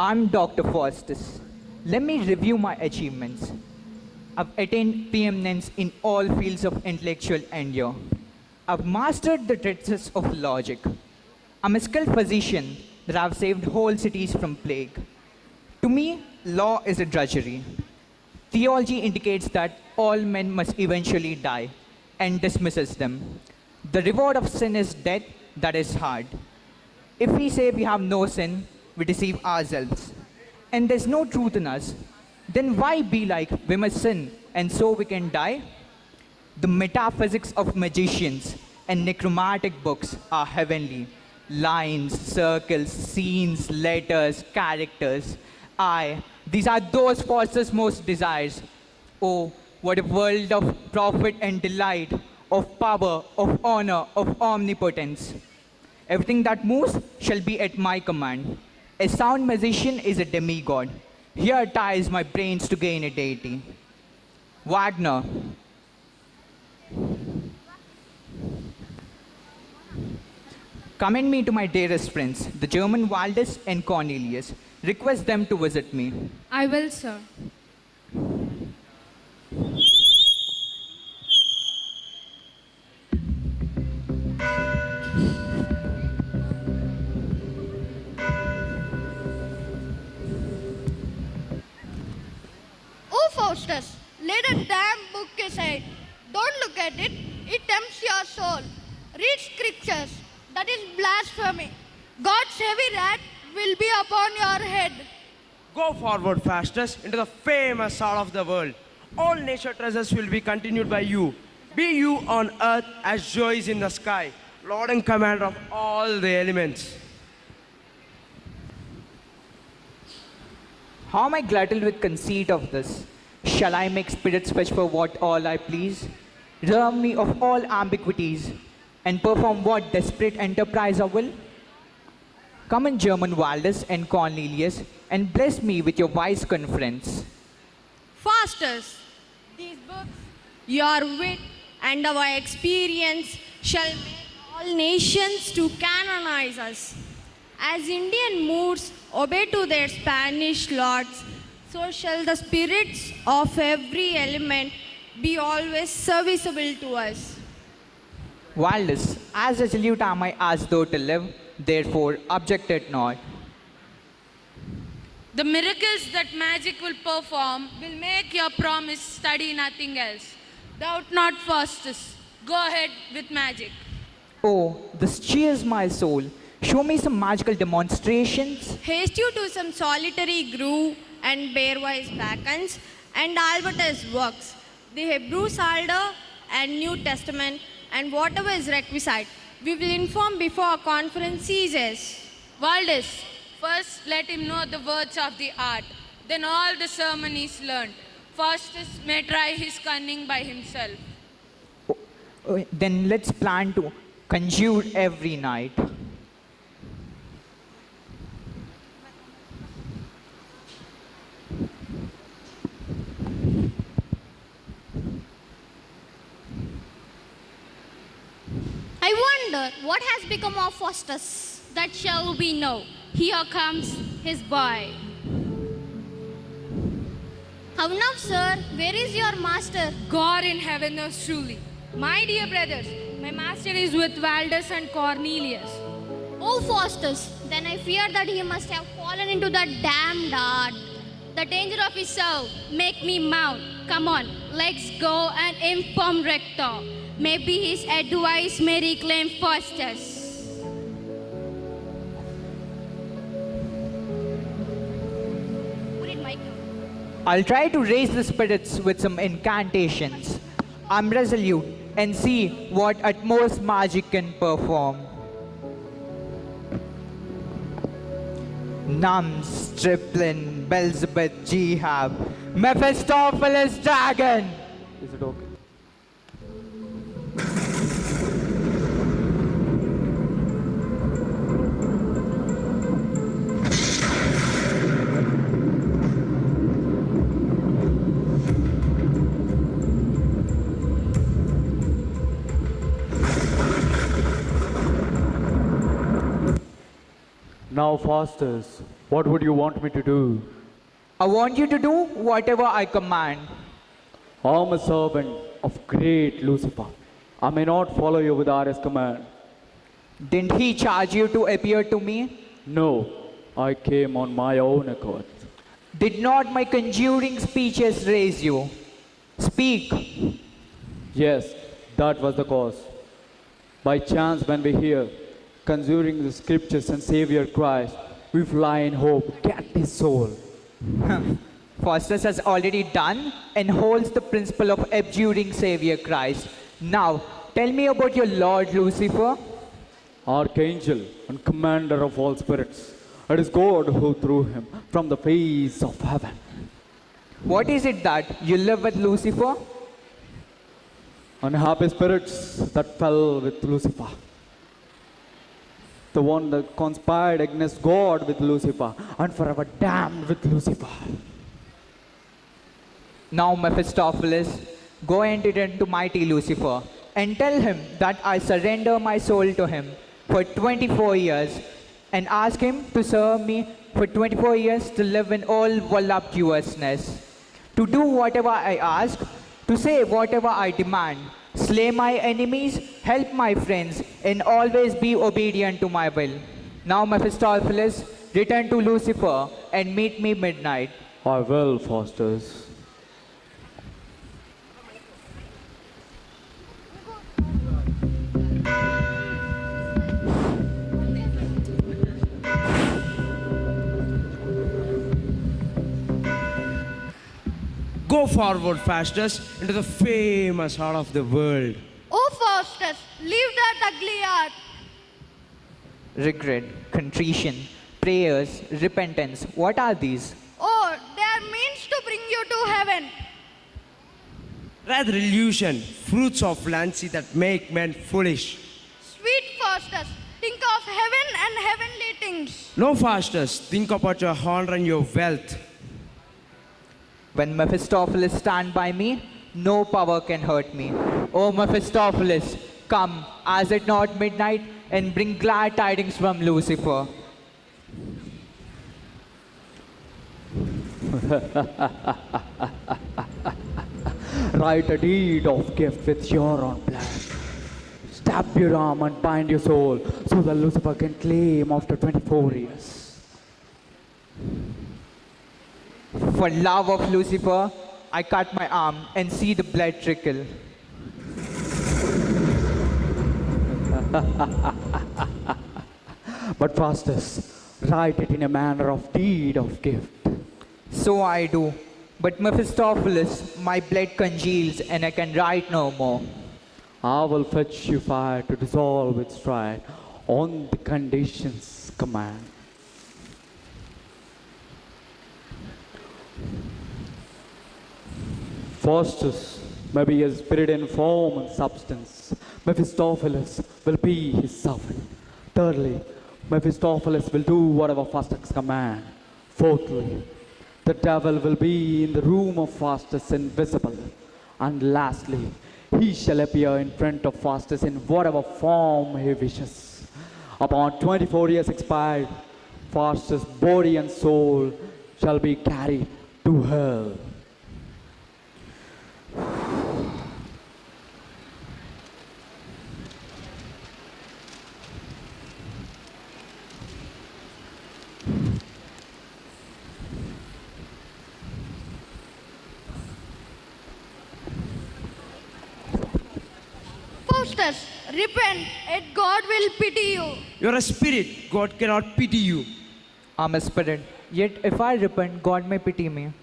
I'm Dr. Faustus. Let me review my achievements. I've attained preeminence in all fields of intellectual endeavor. I've mastered the treatises of logic. I'm a skilled physician that I've saved whole cities from plague. To me, law is a drudgery. Theology indicates that all men must eventually die and dismisses them. The reward of sin is death, that is hard. If we say we have no sin, we deceive ourselves. And there's no truth in us. Then why be like we must sin and so we can die? The metaphysics of magicians and necromantic books are heavenly. Lines, circles, scenes, letters, characters. Aye, these are those Faustus' most desires. Oh, what a world of profit and delight, of power, of honor, of omnipotence. Everything that moves shall be at my command. A sound musician is a demigod. Here ties my brains to gain a deity. Wagner. Commend me to my dearest friends, the German Waldus and Cornelius. Request them to visit me. I will, sir. Oh, Faustus, lay the damn book aside. Don't look at it. It tempts your soul. Read scriptures. That is blasphemy. God's heavy wrath will be upon your head. Go forward, Faustus, into the famous salt of the world. All nature treasures will be continued by you. Be you on earth as joy is in the sky, Lord and commander of all the elements. How am I glutted with conceit of this? Shall I make spirits fetch for what all I please? Relieve me of all ambiguities, and perform what desperate enterprise I will? Come in, German Waldus and Cornelius, and bless me with your wise conference. Faustus, these books, your wit and our experience shall make all nations to canonize us. As Indian moods obey to their Spanish lords, so shall the spirits of every element be always serviceable to us. Waldus, as resolute am I as though to live, therefore object it not. The miracles that magic will perform will make your promise study nothing else. Doubt not, Faustus. Go ahead with magic. Oh, this cheers my soul. Show me some magical demonstrations. Haste you to some solitary groove and bearwise Bacchus and Albertus works, the Hebrew Psalter and New Testament, and whatever is requisite. We will inform before our conference ceases. Waldus, first let him know the words of the art. Then all the sermon is learned. Faustus may try his cunning by himself. Then let's plan to conjure every night. I wonder what has become of Faustus. That shall we know. Here comes his boy. How now, sir? Where is your master? God in heaven knows truly. My dear brothers, my master is with Waldus and Cornelius. Oh, Faustus, then I fear that he must have fallen into that damned art. The danger of his soul. Make me mount. Come on, let's go and inform Rector. Maybe his advice may reclaim Faustus. I'll try to raise the spirits with some incantations. I'm resolute and see what utmost magic can perform. Nums, Triplin, Beelzebub, Jehab, Mephistopheles, Dragon. Is it okay? Now, Faustus, What would you want me to do? I want you to do whatever I command. I'm a servant of great Lucifer. I may not follow you without his command. Didn't he charge you to appear to me? No, I came on my own accord. Did not my conjuring speeches raise you? Speak. Yes, that was the cause. By chance, when we hear conjuring the scriptures and Savior Christ, we fly in hope, get his soul. Faustus has already done and holds the principle of abjuring Savior Christ. Now, tell me about your Lord Lucifer. Archangel and commander of all spirits. It is God who threw him from the face of heaven. What is it that you live with Lucifer? Unhappy spirits that fell with Lucifer. The one that conspired against God with Lucifer and forever damned with Lucifer. Now, Mephistopheles, go and return to mighty Lucifer and tell him that I surrender my soul to him for 24 years and ask him to serve me for 24 years to live in all voluptuousness, to do whatever I ask, to say whatever I demand, slay my enemies, help my friends, and always be obedient to my will. Now, Mephistopheles, return to Lucifer and meet me midnight. I will, Faustus. Go forward, Faustus, into the famous heart of the world. Oh, Faustus, leave that ugly art. Regret, contrition, prayers, repentance. What are these? Oh, they are means to bring you to heaven. Rather illusion, fruits of fancy that make men foolish. Sweet Faustus, think of heaven and heavenly things. No, Faustus, think about your honor and your wealth. When Mephistopheles stand by me, no power can hurt me. O Mephistopheles, come, as it not midnight, and bring glad tidings from Lucifer. Write a deed of gift with your own blood. Stab your arm and bind your soul so that Lucifer can claim after 24 years. For love of Lucifer, I cut my arm and see the blood trickle. But Faustus, write it in a manner of deed of gift. So I do. But Mephistopheles, my blood congeals and I can write no more. I will fetch you fire to dissolve its stride on the conditions command. Faustus may be a spirit in form and substance. Mephistopheles will be his servant. Thirdly, Mephistopheles will do whatever Faustus command. Fourthly, the devil will be in the room of Faustus invisible. And lastly, he shall appear in front of Faustus in whatever form he wishes. Upon 24 years expired, Faustus' body and soul shall be carried to hell. Faustus, repent, and God will pity you. You're a spirit, God cannot pity you. I'm a spirit. Yet if I repent, God may pity me.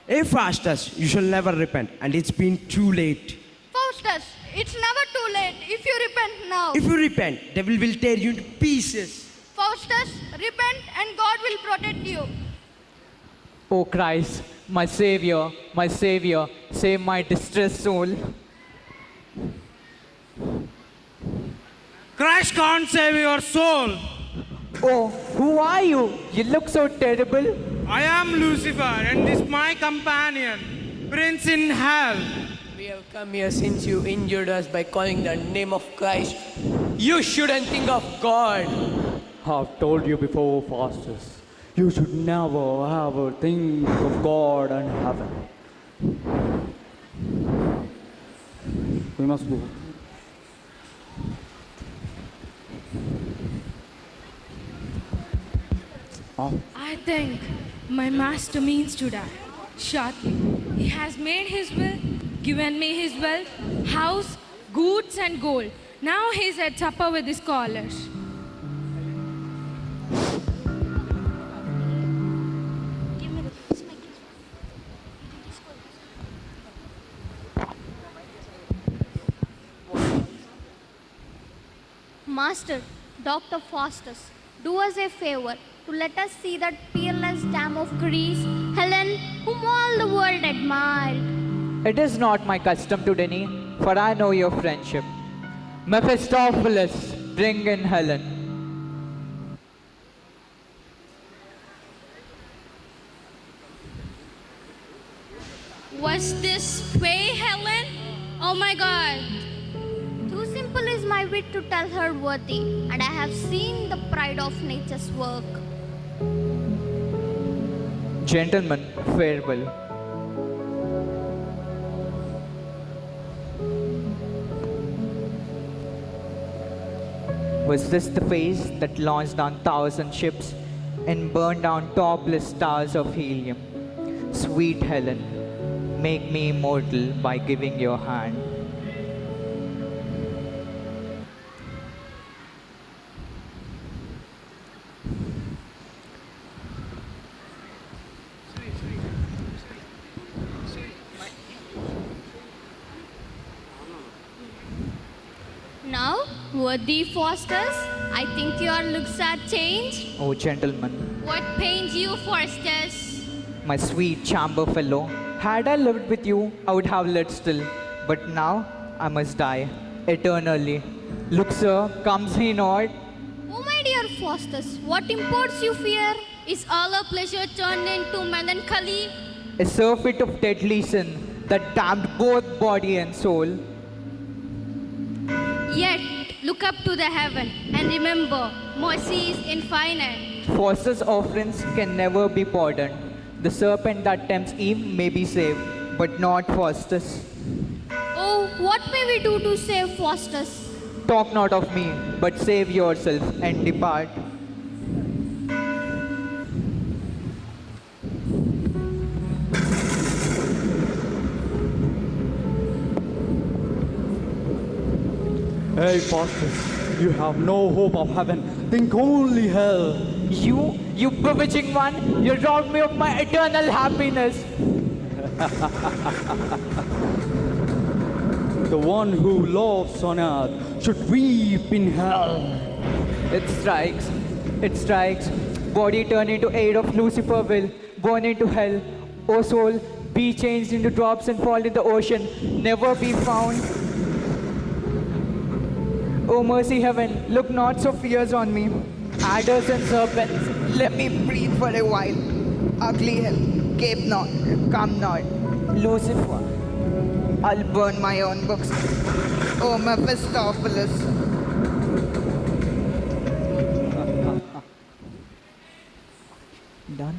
Hey, Faustus, you shall never repent, and it's been too late. Faustus, it's never too late if you repent now. If you repent, devil will tear you into pieces. Faustus, repent and God will protect you. O Christ, my Savior, save my distressed soul. Christ can't save your soul. Oh, who are you? You look so terrible. I am Lucifer and this my companion, Prince in Hell. We have come here since you injured us by calling the name of Christ. You shouldn't think of God. I've told you before, Faustus. You should never ever think of God and heaven. We must go. Oh. I think my master means to die. Shortly. He has made his will, given me his wealth, house, goods, and gold. Now he's at supper with his scholars. Master, Dr. Faustus, do us a favor to let us see that peerless dam of Greece, Helen, whom all the world admired. It is not my custom to deny, for I know your friendship. Mephistopheles, bring in Helen. Was this Faye Helen? Oh my god. Too simple is my wit to tell her worthy, and I have seen the pride of nature's work. Gentlemen, farewell. Was this the phase that launched down 1,000 ships and burned down topless stars of helium? Sweet Helen, make me immortal by giving your hand. Now, worthy Faustus, I think your looks are changed. Oh, gentlemen, What pains you, Faustus? my sweet chamber fellow, had I lived with you, I would have lived still. But now I must die eternally. Look, sir, comes he not? Oh, my dear Faustus, what imports you fear? Is all our pleasure turned into melancholy? A surfeit of deadly sin that damned both body and soul. Yet, look up to the heaven and remember, mercy is infinite. Faustus' offerings can never be pardoned. The serpent that tempts Eve may be saved, but not Faustus. Oh, what may we do to save Faustus? Talk not of me, but save yourself and depart. Hey, Faustus, you have no hope of heaven. Think only hell. You bewitching one, you robbed me of my eternal happiness. The one who loves on earth should weep in hell. It strikes. Body turned into aid of Lucifer will, born into hell. O soul, be changed into drops and fall in the ocean, never be found. O mercy heaven, look not so fierce on me. Adders and serpents, let me breathe for a while. Ugly hell, gape not, come not. Lucifer, I'll burn my own books. O Mephistopheles. Done.